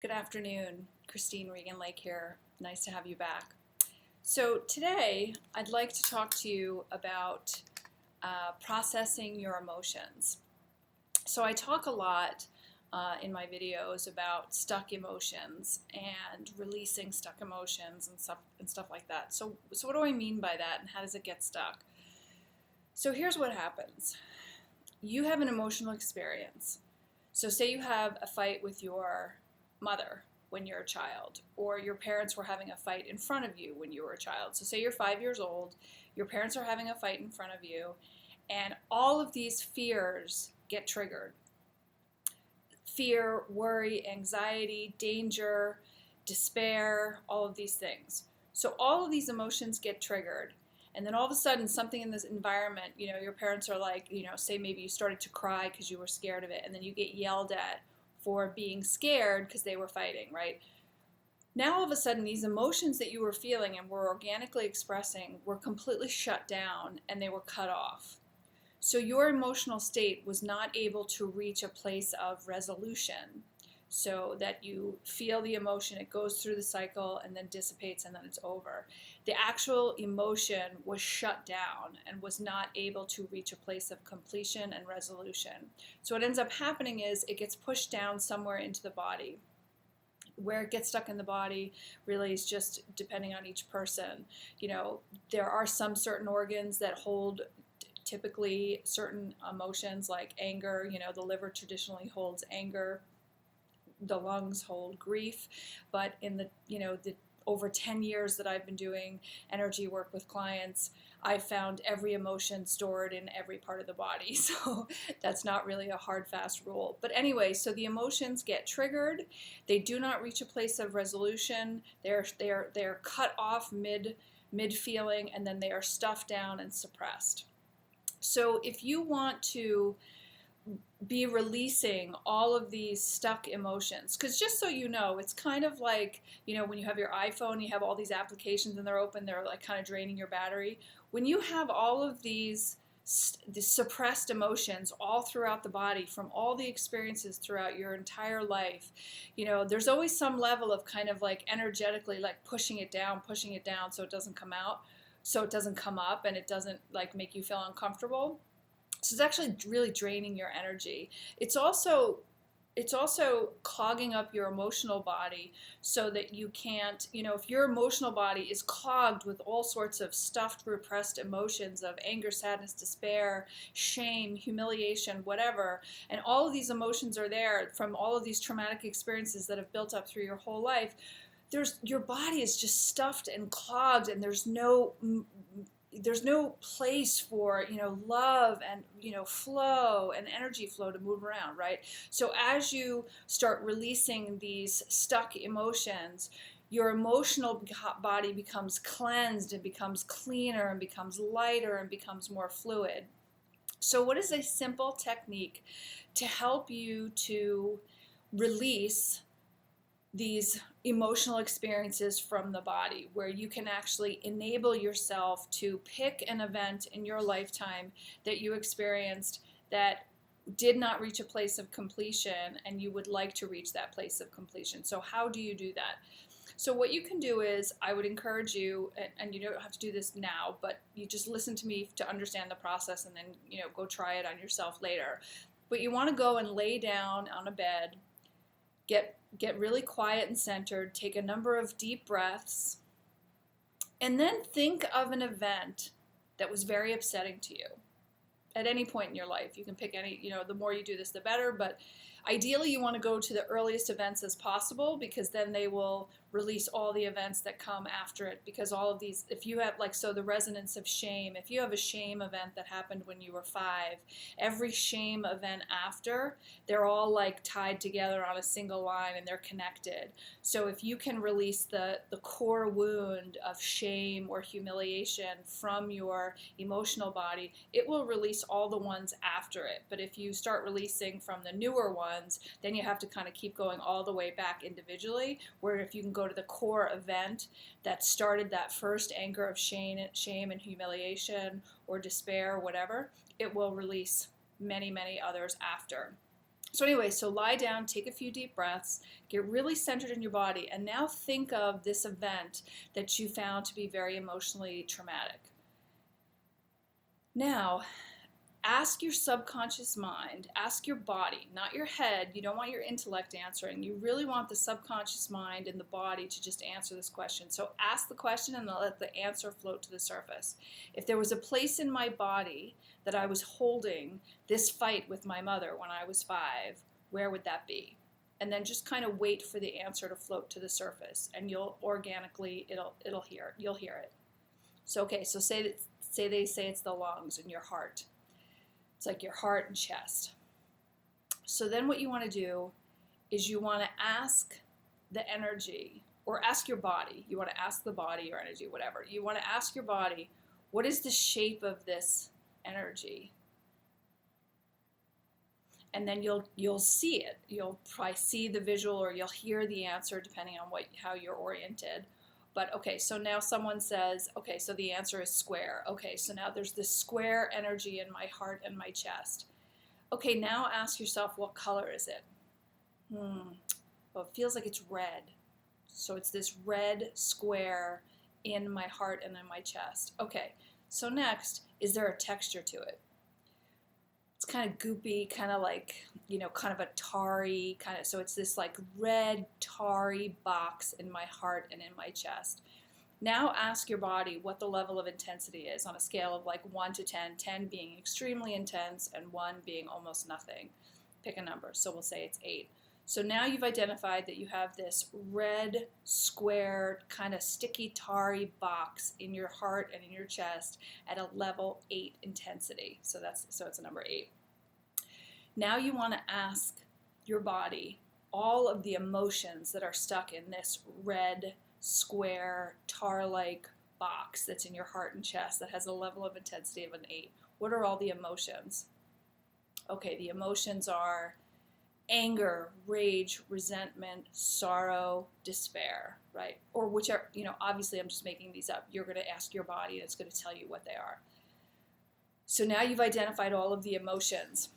Good afternoon, Christine Regan Lake here. Nice to have you back. So today I'd like to talk to you about processing your emotions. So I talk a lot in my videos about stuck emotions and releasing stuck emotions and stuff like that. So what do I mean by that, and how does it get stuck? So here's what happens. You have an emotional experience. So say you have a fight with your mother when you're a child, or your parents were having a fight in front of you when you were a child. So say you're 5 years old, your parents are having a fight in front of you, and all of these fears get triggered. Fear, worry, anxiety, danger, despair, all of these things. So all of these emotions get triggered. And then all of a sudden, something in this environment, your parents are like, say maybe you started to cry because you were scared of it, and then you get yelled at for being scared because they were fighting, right? Now all of a sudden, these emotions that you were feeling and were organically expressing were completely shut down, and they were cut off. So your emotional state was not able to reach a place of resolution, so that you feel the emotion, it goes through the cycle and then dissipates, and then it's over. The actual emotion was shut down and was not able to reach a place of completion and resolution. So what ends up happening is it gets pushed down somewhere into the body. Where it gets stuck in the body really is just depending on each person. There are some certain organs that hold typically certain emotions, like anger. The liver traditionally holds anger. The lungs hold grief. But in the over 10 years that I've been doing energy work with clients, I've found every emotion stored in every part of the body. So that's not really a hard, fast rule. But anyway, so the emotions get triggered. They do not reach a place of resolution. They're cut off mid feeling, and then they are stuffed down and suppressed. So if you want to be releasing all of these stuck emotions, because just so you know, it's kind of like, when you have your iPhone, you have all these applications and they're open, they're like kind of draining your battery. When you have all of these suppressed emotions all throughout the body from all the experiences throughout your entire life, there's always some level of kind of like energetically like pushing it down so it doesn't come out, so it doesn't come up, and it doesn't like make you feel uncomfortable. So it's actually really draining your energy. It's also clogging up your emotional body so that you can't, if your emotional body is clogged with all sorts of stuffed, repressed emotions of anger, sadness, despair, shame, humiliation, whatever, and all of these emotions are there from all of these traumatic experiences that have built up through your whole life, your body is just stuffed and clogged, and there's no place for love and flow and energy flow to move around, right? So as you start releasing these stuck emotions, your emotional body becomes cleansed and becomes cleaner and becomes lighter and becomes more fluid. So what is a simple technique to help you to release these emotional experiences from the body, where you can actually enable yourself to pick an event in your lifetime that you experienced that did not reach a place of completion, and you would like to reach that place of completion? So how do you do that? So what you can do is, I would encourage you, and you don't have to do this now, but you just listen to me to understand the process, and then go try it on yourself later. But you want to go and lay down on a bed, get really quiet and centered, take a number of deep breaths, and then think of an event that was very upsetting to you at any point in your life. You can pick any, the more you do this, the better, but ideally you want to go to the earliest events as possible, because then they will release all the events that come after it. Because all of these, if you have the resonance of shame, if you have a shame event that happened when you were 5, every shame event after, they're all like tied together on a single line, and they're connected. So if you can release the core wound of shame or humiliation from your emotional body, it will release all the ones after it. But if you start releasing from the newer ones, then you have to kind of keep going all the way back individually, where if you can go to the core event that started that first anger of shame and humiliation or despair or whatever, it will release many, many others after. So anyway, so lie down, take a few deep breaths, get really centered in your body, and now think of this event that you found to be very emotionally traumatic. Now, ask your subconscious mind, ask your body, not your head. You don't want your intellect answering. You really want the subconscious mind and the body to just answer this question. So ask the question and let the answer float to the surface. If there was a place in my body that I was holding this fight with my mother when I was 5, where would that be? And then just kind of wait for the answer to float to the surface, and you'll organically, you'll hear it. So okay, so say they say it's the lungs and your heart. It's like your heart and chest. So then what you want to do is you want to ask the energy, or ask your body. You want to ask the body or energy, whatever. You want to ask your body, what is the shape of this energy? And then you'll see it. You'll probably see the visual, or you'll hear the answer depending on how you're oriented. But okay, so now someone says, okay, so the answer is square. Okay, so now there's this square energy in my heart and my chest. Okay, now ask yourself, what color is it? Well, it feels like it's red. So it's this red square in my heart and in my chest. Okay, so next, is there a texture to it? It's kind of goopy, kind of like, kind of a tarry kind of, so it's this like red tarry box in my heart and in my chest. Now ask your body what the level of intensity is on a scale of like 1 to 10, 10 being extremely intense and 1 being almost nothing. Pick a number, so we'll say it's 8. So now you've identified that you have this red, square, kind of sticky, tarry box in your heart and in your chest at a level 8 intensity. So it's a number 8. Now you want to ask your body all of the emotions that are stuck in this red, square, tar-like box that's in your heart and chest that has a level of intensity of an 8. What are all the emotions? Okay, the emotions are anger, rage, resentment, sorrow, despair, right? Or which are, obviously I'm just making these up. You're going to ask your body and it's going to tell you what they are. So now you've identified all of the emotions.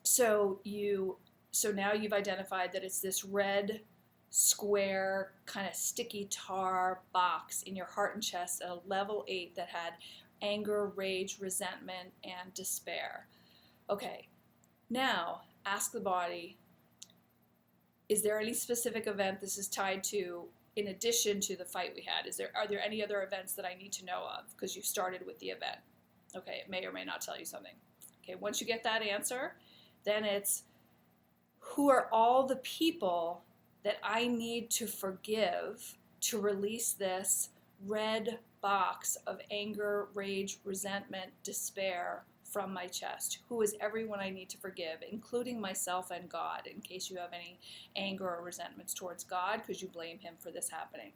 So now you've identified that it's this red, square, kind of sticky tar box in your heart and chest at a level 8 that had anger, rage, resentment, and despair. Okay, now ask the body, is there any specific event this is tied to in addition to the fight we had? Are there any other events that I need to know of? Because you started with the event. Okay, it may or may not tell you something. Okay, once you get that answer, then it's, who are all the people that I need to forgive to release this red box of anger, rage, resentment, despair from my chest? Who is everyone I need to forgive, including myself and God, in case you have any anger or resentments towards God because you blame him for this happening.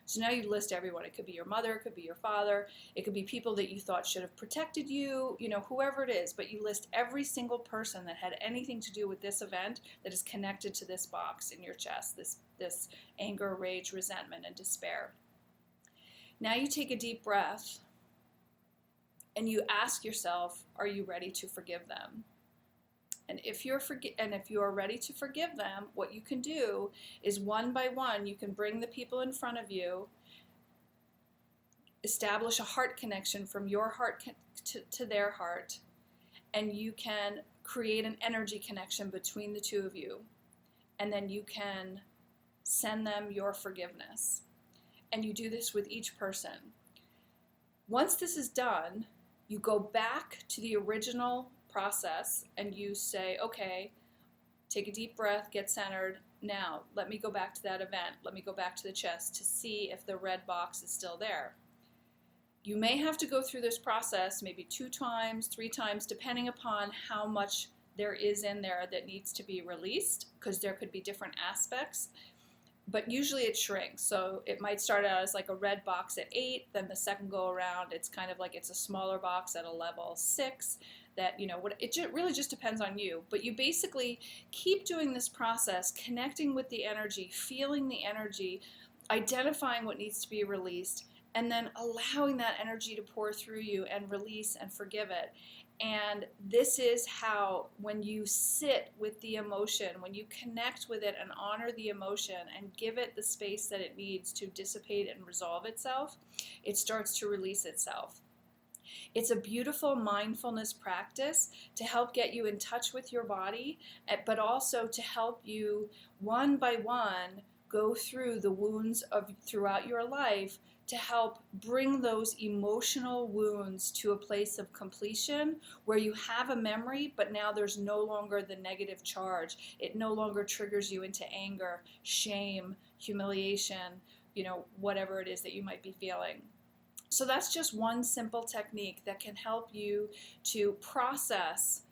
So now you list everyone. It could be your mother, it could be your father, it could be people that you thought should have protected you, whoever it is, but you list every single person that had anything to do with this event that is connected to this box in your chest, this anger, rage, resentment, and despair. Now you take a deep breath and you ask yourself, are you ready to forgive them? And if you are ready to forgive them, what you can do is one by one, you can bring the people in front of you, establish a heart connection from your heart to their heart, and you can create an energy connection between the two of you. And then you can send them your forgiveness. And you do this with each person. Once this is done, you go back to the original process and you say, okay, take a deep breath, get centered. Now, let me go back to that event. Let me go back to the chest to see if the red box is still there. You may have to go through this process maybe 2 times, 3 times, depending upon how much there is in there that needs to be released, because there could be different aspects. But usually it shrinks. So it might start out as like a red box at 8, then the second go around, it's kind of like it's a smaller box at a level 6. That, it really just depends on you. But you basically keep doing this process, connecting with the energy, feeling the energy, identifying what needs to be released, and then allowing that energy to pour through you and release and forgive it. And this is how, when you sit with the emotion, when you connect with it and honor the emotion and give it the space that it needs to dissipate and resolve itself, it starts to release itself. It's a beautiful mindfulness practice to help get you in touch with your body, but also to help you one by one go through the wounds of throughout your life, to help bring those emotional wounds to a place of completion where you have a memory, but now there's no longer the negative charge. It no longer triggers you into anger, shame, humiliation, whatever it is that you might be feeling. So that's just one simple technique that can help you to process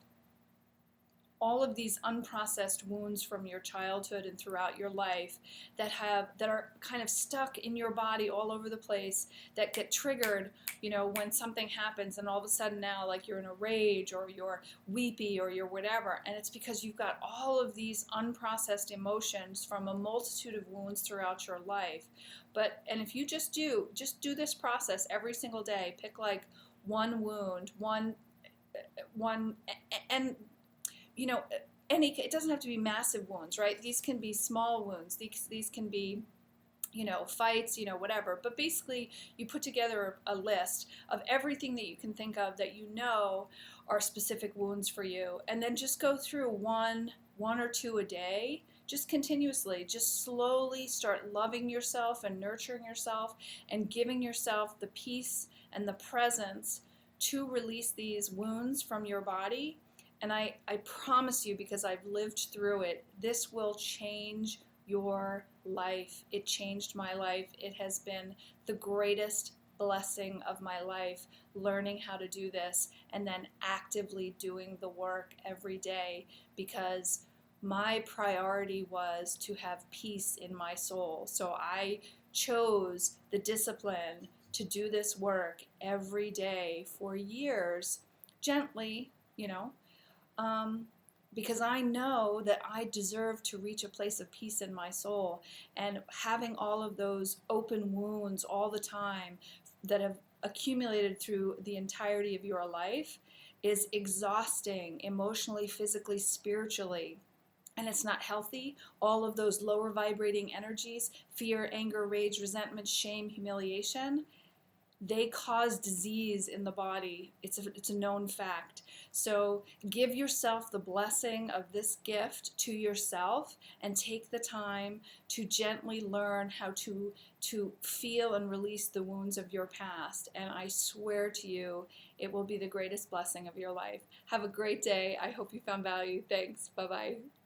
all of these unprocessed wounds from your childhood and throughout your life that are kind of stuck in your body all over the place, that get triggered, when something happens, and all of a sudden now, like, you're in a rage or you're weepy or you're whatever, and it's because you've got all of these unprocessed emotions from a multitude of wounds throughout your life. And if you just do this process every single day, pick like one wound, one, and it doesn't have to be massive wounds, right? These can be small wounds. These can be, fights, whatever. But basically, you put together a list of everything that you can think of that are specific wounds for you, and then just go through one or two a day, just continuously. Just slowly start loving yourself and nurturing yourself and giving yourself the peace and the presence to release these wounds from your body. And I promise you, because I've lived through it, this will change your life. It changed my life. It has been the greatest blessing of my life, learning how to do this and then actively doing the work every day, because my priority was to have peace in my soul. So I chose the discipline to do this work every day for years, gently, because I know that I deserve to reach a place of peace in my soul. And having all of those open wounds all the time that have accumulated through the entirety of your life is exhausting, emotionally, physically, spiritually. And it's not healthy. All of those lower vibrating energies, fear, anger, rage, resentment, shame, humiliation, they cause disease in the body. It's a known fact. So give yourself the blessing of this gift to yourself and take the time to gently learn how to feel and release the wounds of your past. And I swear to you, it will be the greatest blessing of your life. Have a great day. I hope you found value. Thanks. Bye-bye.